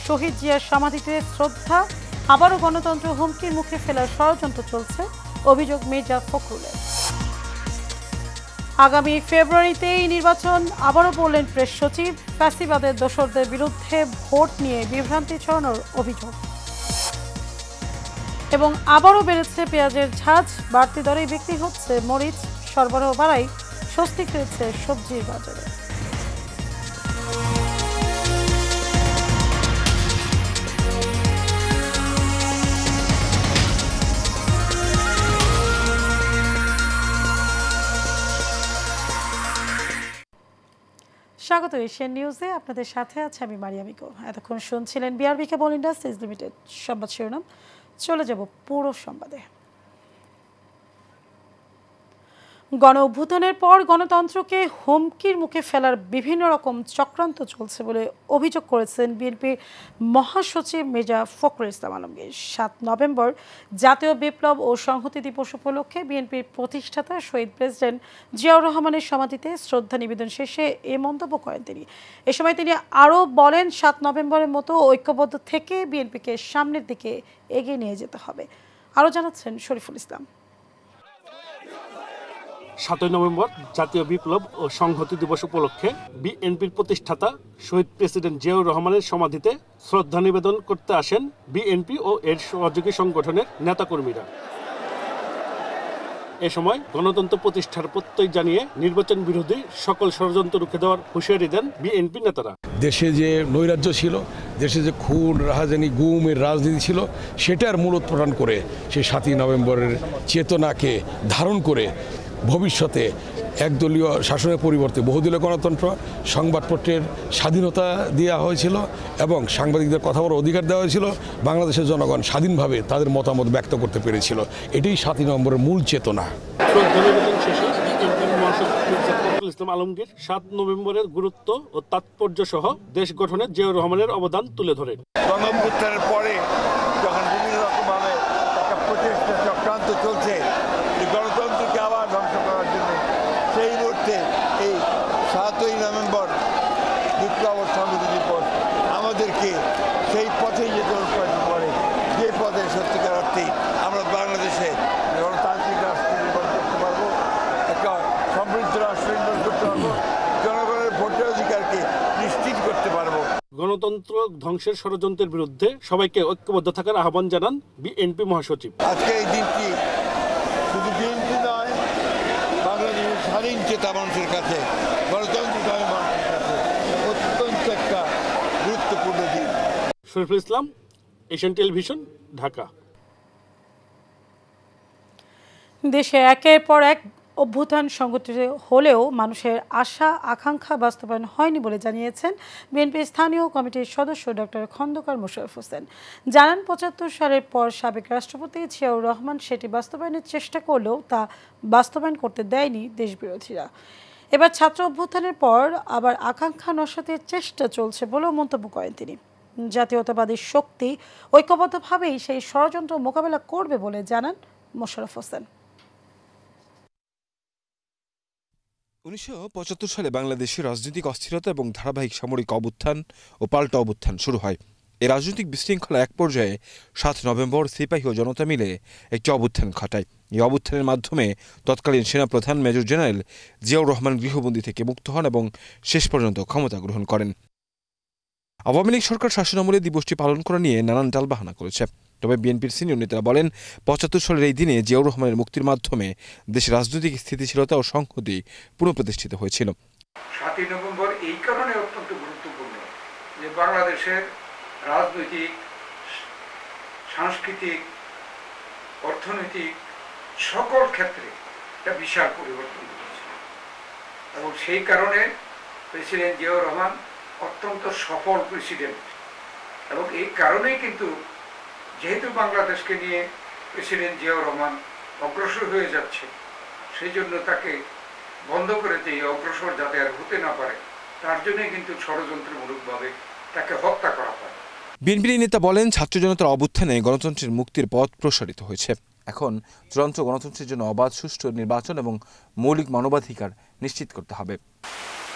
শহীদ জিয়ার সমাধিতে শ্রদ্ধা, আবারও গণতন্ত্র হুমকির মুখে ফেলার ষড়যন্ত্র চলছে, অভিযোগ মির্জা ফখরুলের। আগামী ফেব্রুয়ারিতেই নির্বাচন, আবারও বললেন প্রেস সচিব। ফ্যাসিবাদের দোসরদের বিরুদ্ধে ভোট নিয়ে বিভ্রান্তি ছড়ানোর অভিযোগ। এবং আবারও বেড়েছে পেঁয়াজের ঝাঁজ, বাড়তি দরেই বিক্রি হচ্ছে মরিচ, সরবরাহ বাড়ায় স্বস্তি ফিরেছে সবজির বাজারে। স্বাগত এশিয়ান নিউজে, আপনাদের সাথে আছে আমি মারিয়ামিকো। এতক্ষণ শুনছিলেন বিআরবি কেবল ইন্ডাস্ট্রিজ লিমিটেড সংবাদ শিরোনাম। চলে যাব পুরো সংবাদে। গণ অভ্যুত্থানের পর গণতন্ত্রকে হুমকির মুখে ফেলার বিভিন্ন রকম চক্রান্ত চলছে বলে অভিযোগ করেছেন বিএনপির মহাসচিব মির্জা ফখরুল ইসলাম আলমগীর। 7 নভেম্বর জাতীয় বিপ্লব ও সংহতি দিবস উপলক্ষে বিএনপির প্রতিষ্ঠাতা শহীদ প্রেসিডেন্ট জিয়াউর রহমানের সমাধিতে শ্রদ্ধা নিবেদন শেষে এ মন্তব্য করেন তিনি। এ সময় তিনি আরও বলেন, 7 নভেম্বরের মতো ঐক্যবদ্ধ থেকে বিএনপিকে সামনের দিকে এগিয়ে নিয়ে যেতে হবে। আরও জানাচ্ছেন শরীফুল ইসলাম। 7 নভেম্বর জাতীয় বিপ্লব ও সংহতি দিবস উপলক্ষে বিএনপির প্রতিষ্ঠাতা শহীদ প্রেসিডেন্ট জিয়াউর রহমানের সমাধিতে শ্রদ্ধা নিবেদন করতে আসেন বিএনপি ও এর সহযোগী সংগঠনের নেতাকর্মীরা। এ সময় গণতন্ত্র প্রতিষ্ঠার প্রত্যয় জানিয়ে নির্বাচন বিরোধী সকল ষড়যন্ত্র রুখে দেওয়ার হুঁশিয়ারি দেন বিএনপি নেতারা। দেশে যে নৈরাজ্য ছিল, দেশে যে খুন, রাহাজানি, গুমের রাজনীতি ছিল, সেটার মূলোৎপাটন করে সেই 7 নভেম্বরের চেতনাকে ধারণ করে ভবিষ্যতে একদলীয় শাসনের পরিবর্তে বহুদলীয় গণতন্ত্র, সংবাদপত্রের স্বাধীনতা দেওয়া হয়েছিল এবং সাংবাদিকদের কথা বলার অধিকার দেওয়া হয়েছিল। বাংলাদেশের জনগণ স্বাধীনভাবে তাদের মতামত ব্যক্ত করতে পেরেছিল। এটাই 7 নভেম্বরের মূল চেতনা। ইসলাম আলমগীর 7 নভেম্বরের গুরুত্ব ও তাৎপর্য সহ দেশ গঠনে জিয়াউর রহমানের অবদান তুলে ধরেন। গণঅভ্যুত্থানের পরে যখন বিভিন্ন রকমভাবে একটা প্রচেষ্টা চক্রান্ত চলছে গণতন্ত্রকে আবার ধ্বংস করার জন্য, সেই মুহূর্তে এই 7ই নভেম্বর বিপ্লব ও সংহতি দিবস আমাদেরকে সেই পথেই যেতে অনুপ্রাণিত করে, যে পথে সত্যিকার অর্থেই আমরা বাংলাদেশে গণতান্ত্রিক রাষ্ট্র নির্মাণ করতে পারবো, একটা সমৃদ্ধ রাষ্ট্র নির্মাণ করতে পারবো, জনগণের ভোটের অধিকারকে নিশ্চিত করতে পারবো। গণতন্ত্র ধ্বংসের ষড়যন্ত্রের বিরুদ্ধে সবাইকে ঐক্যবদ্ধ থাকার আহ্বান জানান বিএনপি মহাসচিব। আজকে এই দিনটি শুধু বিএনপি নয়, বাংলাদেশের স্বাধীন চেতা মানুষের কাছে, গণতন্ত্রকামী মানুষের কাছে অত্যন্ত একটা গুরুত্বপূর্ণ দিন। Shariful Islam, Asian Television, Dhaka. দেশে একের পর এক অভ্যুত্থান সংগঠিত হলেও মানুষের আশা আকাঙ্ক্ষা বাস্তবায়ন হয়নি বলে জানিয়েছেন বিএনপির স্থানীয় কমিটির সদস্য ডক্টর খন্দকার মোশাররফ হোসেন। জানান, ৭৫ সালের পর সাবেক রাষ্ট্রপতি জিয়াউর রহমান সেটি বাস্তবায়নের চেষ্টা করলেও তা বাস্তবায়ন করতে দেয়নি দেশবিরোধীরা। এবার ছাত্র অভ্যুত্থানের পর আবার আকাঙ্ক্ষা নস্যাতের চেষ্টা চলছে বলেও মন্তব্য করেন তিনি। জাতীয়তাবাদী শক্তি ঐক্যবদ্ধভাবেই সেই ষড়যন্ত্র মোকাবেলা করবে বলে জানান মোশাররফ হোসেন। 1975 সালে বাংলাদেশের রাজনৈতিক অস্থিরতা এবং ধারাবাহিক সামরিক অভ্যুত্থান ও পাল্টা অভ্যুত্থান শুরু হয়। এই রাজনৈতিক বিশৃঙ্খলা এক পর্যায়ে 7 নভেম্বর সিপাহী ও জনতা মিলে একটি অভ্যুত্থান ঘটায়। এই অভ্যুত্থানের মাধ্যমে তৎকালীন সেনাপ্রধান মেজর জেনারেল জিয়াউর রহমান গৃহবন্দী থেকে মুক্ত হন এবং শেষ পর্যন্ত ক্ষমতা গ্রহণ করেন। আওয়ামী লীগ সরকার শাসনামলে দিবসটি পালন করা নিয়ে নানান টালবাহানা করেছে। তবে বিএনপির সিনিয়র নেতারা বলেন, 75 সালের এই দিনে জিয়াউর রহমানের মুক্তির মাধ্যমে দেশের রাজনৈতিক স্থিতিশীলতা ও সংহতি পুনঃপ্রতিষ্ঠিত হয়েছিল। 7ই নভেম্বর এই কারণে অত্যন্ত গুরুত্বপূর্ণ যে বাংলাদেশের রাজনৈতিক, সাংস্কৃতিক, অর্থনৈতিক সকল ক্ষেত্রে একটা বিশাল পরিবর্তন ঘটেছে এবং সেই কারণে প্রেসিডেন্ট জিয়াউর রহমান অত্যন্ত সফল প্রেসিডেন্ট এবং এই কারণেই কিন্তু যেহেতু বাংলাদেশকে নিয়ে প্রেসিডেন্ট জিয়াউর রহমান অগ্রসর হয়ে যাচ্ছে, সেই জন্য তাকে বন্ধ করে দিয়ে অগ্রসর যাতে আর হতে না পারে তার জন্যই কিন্তু ষড়যন্ত্রমূলকভাবে তাকে হত্যা করা হয়। বিএনপির নেতা বলেন, ছাত্র জনতার অভ্যুত্থানে গণতন্ত্রের মুক্তির পথ প্রসারিত হয়েছে। এখন চূড়ান্ত গণতন্ত্রের জন্য অবাধ, সুষ্ঠু নির্বাচন এবং মৌলিক মানবাধিকার নিশ্চিত করতে হবে।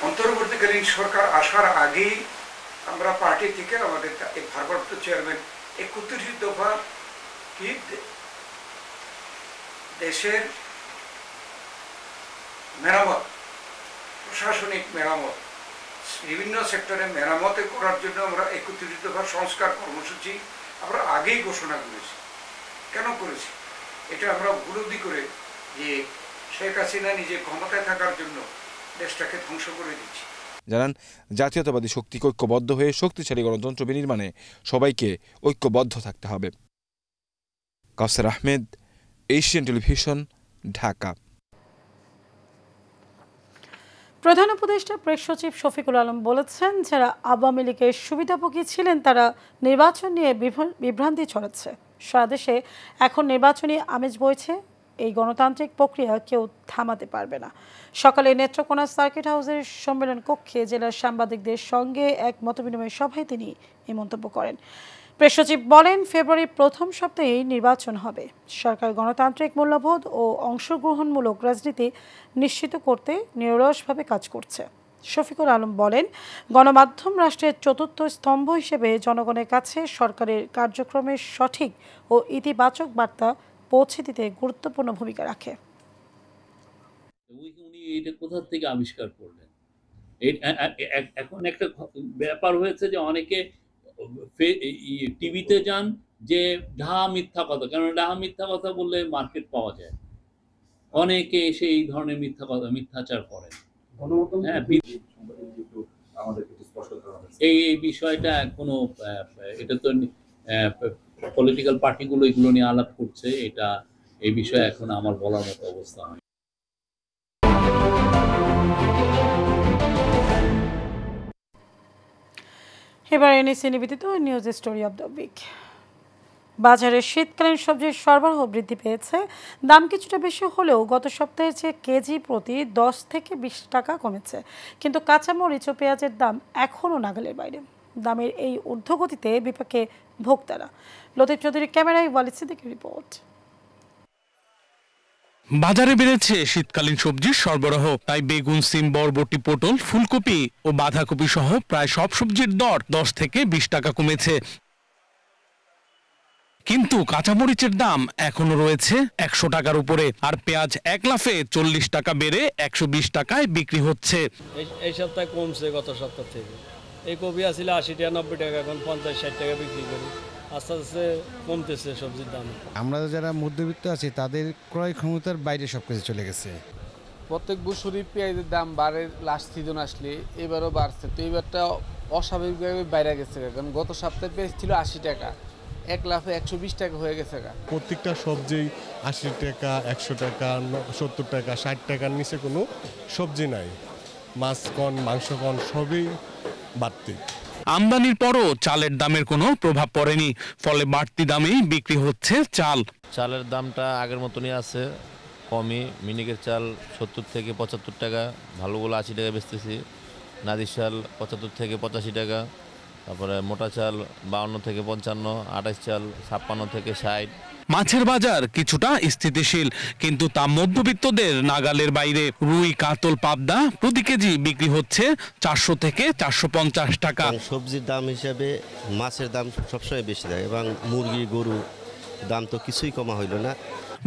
অন্তর্বর্তীকালীন সরকার আসার আগেই আমরা পার্টি থেকে আমাদের এই ভারপ্রাপ্ত চেয়ারম্যান ৩১ দফা কি দেশের মেরামত, প্রশাসনিক মেরামত, বিভিন্ন সেক্টরে মেরামতে করার জন্য আমরা ৩১ দফা সংস্কার কর্মসূচি আমরা আগেই ঘোষণা করেছি। কেন করেছি? এটা আমরা উপলব্ধি করে যে শেখ হাসিনা নিজে ক্ষমতায় থাকার জন্য দেশটাকে ধ্বংস করে দিচ্ছে। জানান, জাতীয়তাবাদী শক্তিকে ঐক্যবদ্ধ হয়ে শক্তিশালী গণতন্ত্র বিনির্মাণে সবাইকে ঐক্যবদ্ধ থাকতে হবে। কাউসার আহমেদ, এশিয়ান টেলিভিশন, ঢাকা। প্রধান উপদেষ্টা প্রেস সচিব শফিকুল আলম বলেছেন, যারা আওয়ামী লীগের সুবিধাভোগী ছিলেন তারা নির্বাচন নিয়ে বিভ্রান্তি ছড়াচ্ছে। সারা দেশে এখন নির্বাচনী আমেজ বইছে। এই গণতান্ত্রিক প্রক্রিয়া কেউ থামাতে পারবে না। সকালে নেত্রকোনা সার্কিট হাউসের সম্মেলন কক্ষে জেলার সাংবাদিকদের সঙ্গে এক মতবিনিময় সভায় তিনি এই মন্তব্য করেন। প্রেস সচিব বলেন, ফেব্রুয়ারির প্রথম সপ্তাহেই নির্বাচন হবে। সরকার গণতান্ত্রিক মূল্যবোধ ও অংশগ্রহণমূলক রাজনীতি নিশ্চিত করতে নিরলসভাবে কাজ করছে। শফিকুল আলম বলেন, গণমাধ্যম রাষ্ট্রের চতুর্থ স্তম্ভ হিসেবে জনগণের কাছে সরকারের কার্যক্রমের সঠিক ও ইতিবাচক বার্তা পৌঁছে দিতে গুরুত্বপূর্ণ ভূমিকা রাখে। উনি এটা কোথা থেকে আবিষ্কার করলেন? এখন একটা ব্যাপার হয়েছে যে অনেকে টিভিতে যান যে ঢাহা মিথ্যা কথা, কারণ ঢাহা মিথ্যা কথা বললে মার্কেট পাওয়া যায়। অনেকে এসে এই ধরনের মিথ্যাচার করেন। এই বিষয়টা কোনো এটা তো পলিটিক্যাল পার্টিগুলো এগুলো নিয়ে আলাপ করছে, এটা এই বিষয়ে এখন আমার বলার মতো অবস্থা হয়। এবার এনএসি নিবেদিত news story of the week. বাজারে শীতকালীন সবজির সরবরাহ বৃদ্ধি পেয়েছে। দাম কিছুটা বেশি হলেও গত সপ্তাহের চেয়ে কেজি প্রতি 10 থেকে 20 টাকা কমেছে। কিন্তু কাঁচামরিচ ও পেঁয়াজের দাম এখনও নাগালের বাইরে। দামের এই ঊর্ধ্বগতিতে বিপাকে ভোক্তারা। লতিফ চৌধুরীর ক্যামেরায় ওয়ালিদ সিদ্দিকীর রিপোর্ট। বাজারে বেড়েছে শীতকালীন সবজির সরবরাহ, তাই বেগুন, সিম, বরবটি, পটল, ফুলকপি ও বাঁধাকপি সহ প্রায় সব সবজির দর 10 থেকে 20 টাকা কমেছে। কিন্তু কাঁচামরিচের দাম এখনো রয়েছে 100 টাকার উপরে, আর পেঁয়াজ এক লাফে 40 টাকা বেড়ে 120 টাকায় বিক্রি হচ্ছে। এই সপ্তাহে কমছে গত সপ্তাহ থেকে। এই কপি আসছিল 80 টাকা 90 টাকা, এখন 50-60 টাকা বিক্রি করি। আস্তে আস্তে কমতেছে সবজির দাম। আমরা যারা মধ্যবিত্ত আছি তাদের ক্রয় ক্ষমতার বাইরে সবকিছু চলে গেছে। প্রত্যেক বছরই পেঁয়াজের দাম বাড়ে, লাস্ট সিজন আসলে এবারও বাড়ছে। তো এবারটা অস্বাভাবিকভাবে বাইরে গেছে, কারণ গত সপ্তাহে পেঁয়াজ ছিল 80 টাকা, এক লাফে 120 টাকা হয়ে গেছে। প্রত্যেকটা সবজি 80 টাকা, 100 টাকা, 70 টাকা, 60 টাকার নিচে কোনো সবজি নাই। মাছ কন, মাংস কন, সবই বাড়তি। আমদানির পরও চালের দামের কোনো প্রভাব পড়েনি, ফলে বাড়তি দামেই বিক্রি হচ্ছে চাল। চালের দামটা আগের মতনই আছে, কমই। মিনিকের চাল 70 থেকে 75 টাকা, ভালোগুলো 80 টাকা বেচতেছি। নাদির চাল 75 থেকে 85 টাকা, তারপরে মোটা চাল 52 থেকে 55, 28 চাল 56 থেকে 60। মাছের বাজার কিছুটা স্থিতিশীল, কিন্তু তা মধ্যবিত্তদের নাগালের বাইরে। রুই, কাতল, পাবদা প্রতি কেজি বিক্রি হচ্ছে 400 থেকে 450 টাকা। সবজির দাম হিসাবে মাছের দাম সবসময় বেশি থাকে, এবং মুরগি, গরু দাম তো কিছুই কমা হইল না।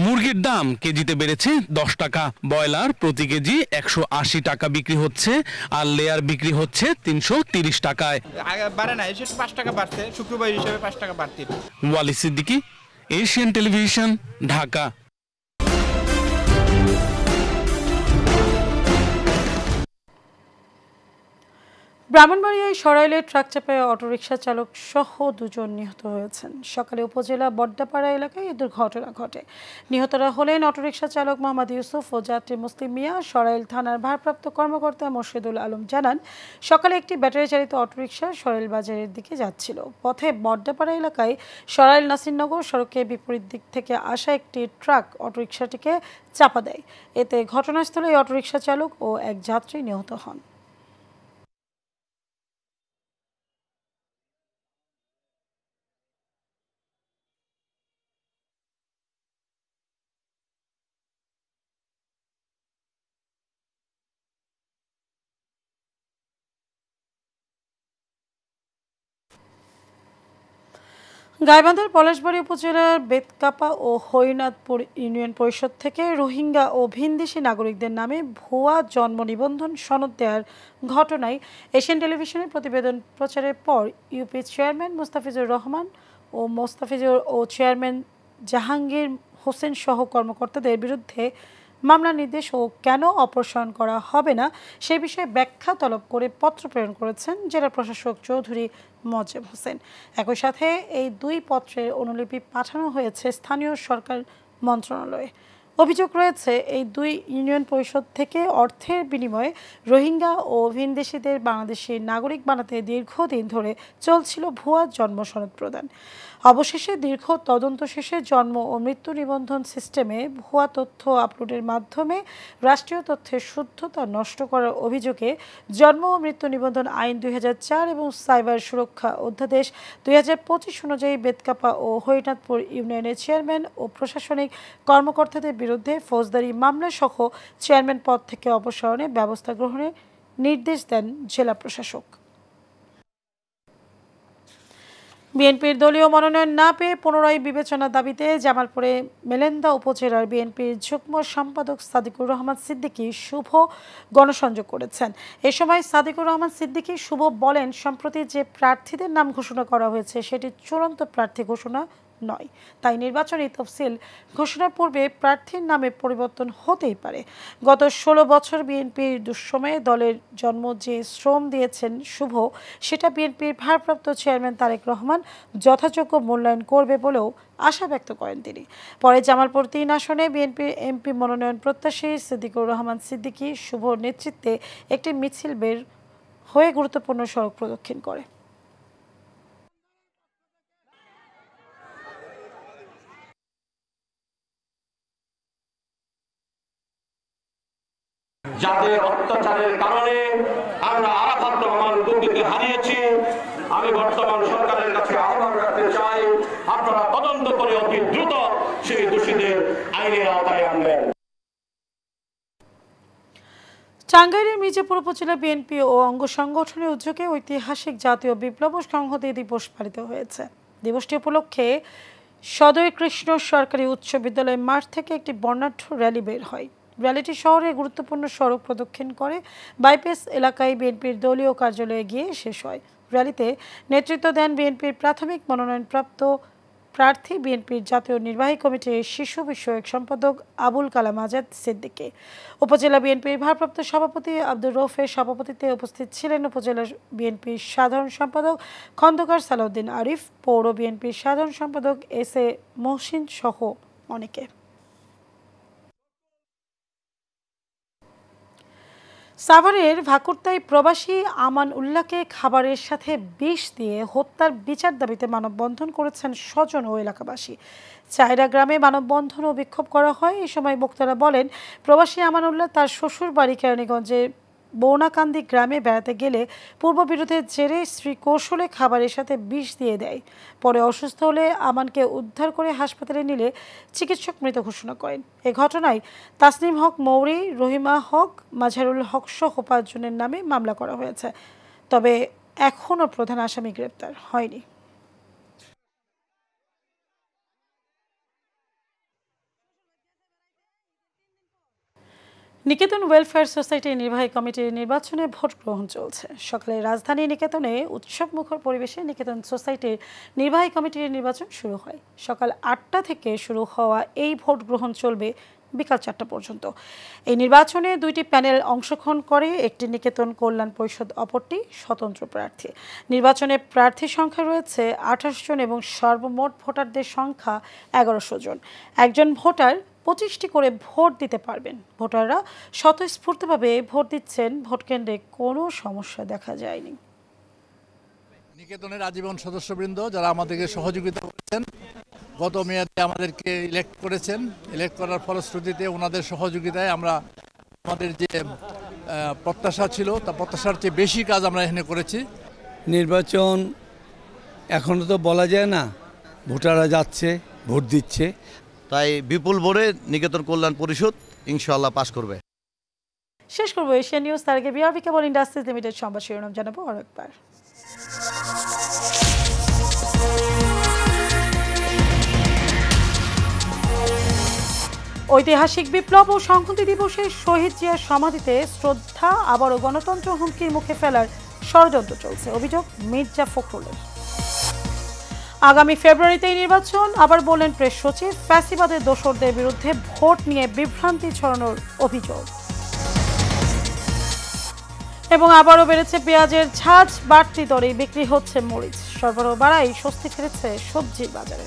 মুরগির দাম কেজিতে বেড়েছে 10 টাকা। ব্রয়লার প্রতি কেজি 180 টাকা বিক্রি হচ্ছে, আর লেয়ার বিক্রি হচ্ছে 330 টাকায়। বাড়ে না, 5 টাকা বাড়ছে, শুক্রবার হিসেবে 5 টাকা বাড়তি। Walid Siddiqui, Asian Television, Dhaka. ব্রাহ্মণবাড়িয়ায় সরাইলে ট্রাক চাপায় অটোরিকশা চালক সহ 2 জন নিহত হয়েছেন। সকালে উপজেলা বড্ডাপাড়া এলাকায় এই দুর্ঘটনা ঘটে। নিহতরা হলেন অটোরিকশা চালক মোহাম্মদ ইউসুফ ও যাত্রী মুসলিম মিয়া। সরাইল থানার ভারপ্রাপ্ত কর্মকর্তা মোর্শেদুল আলম জানান, সকালে একটি ব্যাটারি চালিত অটোরিকশা সরাইল বাজারের দিকে যাচ্ছিল। পথে বড্ডাপাড়া এলাকায় সরাইল নাসিরনগর সড়কে বিপরীত দিক থেকে আসা একটি ট্রাক অটোরিকশাটিকে চাপা দেয়। এতে ঘটনাস্থলে অটোরিকশা চালক ও এক যাত্রী নিহত হন। গাইবান্ধার পলাশবাড়ী উপজেলার বেতকাপা ও হরিনাথপুর ইউনিয়ন পরিষদ থেকে রোহিঙ্গা ও ভিনদেশি নাগরিকদের নামে ভুয়া জন্ম নিবন্ধন সনদ দেওয়ার ঘটনায় এশিয়ান টেলিভিশনের প্রতিবেদন প্রচারের পর ইউপি চেয়ারম্যান মোস্তাফিজুর রহমান ও চেয়ারম্যান জাহাঙ্গীর হোসেন সহ কর্মকর্তাদের বিরুদ্ধে মামলা নির্দেশ ও কেন অপসারণ করা হবে না সে বিষয়ে ব্যাখ্যা তলব করে পত্র প্রেরণ করেছেন জেলা প্রশাসক চৌধুরী মোয়াজ্জেম হোসেন। একই সাথে এই দুই পত্রের অনুলিপি পাঠানো হয়েছে স্থানীয় সরকার মন্ত্রণালয়ে। অভিযোগ রয়েছে এই দুই ইউনিয়ন পরিষদ থেকে অর্থের বিনিময়ে রোহিঙ্গা ও ভিনদেশিদের বাংলাদেশি নাগরিক বানাতে দীর্ঘদিন ধরে চলছিল ভুয়া জন্ম সনদ প্রদান। অবশেষে দীর্ঘ তদন্ত শেষে জন্ম ও মৃত্যু নিবন্ধন সিস্টেমে ভুয়া তথ্য আপলোডের মাধ্যমে রাষ্ট্রীয় তথ্যের শুদ্ধতা নষ্ট করার অভিযোগে জন্ম ও মৃত্যু নিবন্ধন আইন 2004 এবং সাইবার সুরক্ষা অধ্যাদেশ 2025 অনুযায়ী বেতকাপা ও হরিনাথপুর ইউনিয়নের চেয়ারম্যান ও প্রশাসনিক কর্মকর্তাদের বিরুদ্ধে ফৌজদারি মামলা সহ চেয়ারম্যান পদ থেকে অপসারণে ব্যবস্থা গ্রহণের নির্দেশ দেন জেলা প্রশাসক। বিএনপির দলীয় মনোনয়ন না পেয়ে পুনরায় বিবেচনা দাবিতে জামালপুরে মেলেন্দা উপজেলার বিএনপির যুগ্ম সম্পাদক সাদিকুর রহমান সিদ্দিকী শুভ গণসংযোগ করেছেন। এ সময় সাদিকুর রহমান সিদ্দিকী শুভ বলেন, সম্প্রতি যে প্রার্থীদের নাম ঘোষণা করা হয়েছে সেটি চূড়ান্ত প্রার্থী ঘোষণা নয়, তাই নির্বাচনী তফসিল ঘোষণার পূর্বে প্রার্থীর নামে পরিবর্তন হতেই পারে। গত 16 বছর বিএনপির দুঃসময়ে দলের জন্ম যে শ্রম দিয়েছেন শুভ, সেটা বিএনপির ভারপ্রাপ্ত চেয়ারম্যান তারেক রহমান যথাযোগ্য মূল্যায়ন করবে বলেও আশা ব্যক্ত করেন তিনি। পরে জামালপুর 3 আসনে বিএনপির এমপি মনোনয়ন প্রত্যাশী সিদ্দিকুর রহমান সিদ্দিকী শুভর নেতৃত্বে একটি মিছিল বের হয়ে গুরুত্বপূর্ণ সড়ক প্রদক্ষিণ করে। যাদের অত্যাচারের কারণে আমরা আরাফাত রহমান দুর্নীতি হারিয়েছি, আমি বর্তমান সরকারের কাছে আহ্বান রাখতে চাই, আপনারা তদন্ত করে অতি দ্রুত সেই দোষীদের আইনের আওতায় আনবেন। টাঙ্গাইলের মির্জাপুর উপজেলা বিএনপি ও অঙ্গ সংগঠনের উদ্যোগে ঐতিহাসিক জাতীয় বিপ্লব ও সংহতি দিবস পালিত হয়েছে। দিবসটি উপলক্ষে সদয় কৃষ্ণ সরকারি উচ্চ বিদ্যালয় মাঠ থেকে একটি বর্ণাঢ্য র্যালি বের হয়। র্যালিটি শহরে গুরুত্বপূর্ণ সড়ক প্রদক্ষিণ করে বাইপাস এলাকায় বিএনপির দলীয় কার্যালয়ে গিয়ে শেষ হয়। র্যালিতে নেতৃত্ব দেন বিএনপির প্রাথমিক মনোনয়নপ্রাপ্ত প্রার্থী বিএনপির জাতীয় নির্বাহী কমিটির শিশু বিষয়ক সম্পাদক আবুল কালাম আজাদ সিদ্দিকী। উপজেলা বিএনপির ভারপ্রাপ্ত সভাপতি আব্দুর রৌফের সভাপতিত্বে উপস্থিত ছিলেন উপজেলা বিএনপির সাধারণ সম্পাদক খন্দকার সালাউদ্দিন আরিফ, পৌর বিএনপির সাধারণ সম্পাদক এস.এ. মহসিন সহ অনেকে। সাভারের ভাকুরতায় প্রবাসী আমান উল্লাহকে খাবারের সাথে বিষ দিয়ে হত্যার বিচার দাবিতে মানববন্ধন করেছেন স্বজন ও এলাকাবাসী। চায়রা গ্রামে মানববন্ধন ও বিক্ষোভ করা হয়। এই সময় বক্তারা বলেন, প্রবাসী আমান উল্লাহ তার শ্বশুর বাড়ি কেরানীগঞ্জের বৌনাকান্দি গ্রামে বেড়াতে গেলে পূর্ববিরোধের জেরে স্ত্রী কৌশলে খাবারের সাথে বিষ দিয়ে দেয়। পরে অসুস্থ হলে আমানকে উদ্ধার করে হাসপাতালে নিলে চিকিৎসক মৃত ঘোষণা করেন। এ ঘটনায় তাসনিম হক মৌরি, রহিমা হক, মাঝারুল হক সহ 5 জনের নামে মামলা করা হয়েছে, তবে এখনও প্রধান আসামি গ্রেপ্তার হয়নি। নিকেতন ওয়েলফেয়ার সোসাইটির নির্বাহী কমিটির নির্বাচনে ভোট গ্রহণ চলছে। সকালে রাজধানী নিকেতনে উৎসবমুখর পরিবেশে নিকেতন সোসাইটির নির্বাহী কমিটির নির্বাচন শুরু হয়। সকাল 8টা থেকে শুরু হওয়া এই ভোট গ্রহণ চলবে বিকাল 4টা পর্যন্ত। এই নির্বাচনে 2টি প্যানেল অংশগ্রহণ করে, একটি নিকেতন কল্যাণ পরিষদ, অপরটি স্বতন্ত্র প্রার্থী। নির্বাচনে প্রার্থীর সংখ্যা রয়েছে 28 জন এবং সর্বমোট ভোটারদের সংখ্যা 1100 জন। একজন ভোটার 25টি করে ভোট দিতে পারবেন। ভোটাররা স্বতঃস্ফূর্তভাবে ভোট দিচ্ছেন। ভোটকেন্দ্রে কোনো সমস্যা দেখা যায়নি। নিকেতনের আজীবন সদস্যবৃন্দ যারা আমাদেরকে সহযোগিতা করেছেন, গত মেয়াদে আমাদেরকে ইলেক্ট করেছেন, ইলেক্ট করার ফলশ্রুতিতে ওনাদের সহযোগিতায় আমরা আমাদের যে প্রত্যাশা ছিল তা প্রত্যাশার চেয়ে বেশি কাজ আমরা এখানে করেছি। নির্বাচন এখনও তো বলা যায় না, ভোটাররা যাচ্ছে, ভোট দিচ্ছে, তাই বিপুল ভোটে নিকেতন কল্যাণ পরিষদ ইনশাআল্লাহ পাস করবে। শেষ করবো এশিয়া নিউজ, তার আগে বিআরবি কেবল ইন্ডাস্ট্রিজ লিমিটেড সংবাদ শিরোনাম জানাবো আরেকবার। ঐতিহাসিক বিপ্লব ও সংহতি দিবসে শহীদ জিয়ার সমাধিতে শ্রদ্ধা আবারও গণতন্ত্র হুমকির মুখে ফেলার ষড়যন্ত্র চলছে, অভিযোগ মির্জা ফখরুলের। আগামী ফেব্রুয়ারিতেই নির্বাচন, আবার বললেন প্রেস সচিব। ফ্যাসিবাদের দোসরদের বিরুদ্ধে ভোট নিয়ে বিভ্রান্তি ছড়ানোর অভিযোগ। এবং আবারও বেড়েছে পেঁয়াজের ঝাঁজ, বাড়তি দরে বিক্রি হচ্ছে মরিচ। সরবরাহ বাড়াই স্বস্তি ফিরেছে সবজির বাজারে।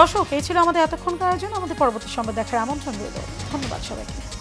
দর্শক, এই ছিল আমাদের এতক্ষণকার আয়োজন। আমাদের পরবর্তী সংবাদ দেখার আমন্ত্রণ রইল। ধন্যবাদ সবাইকে।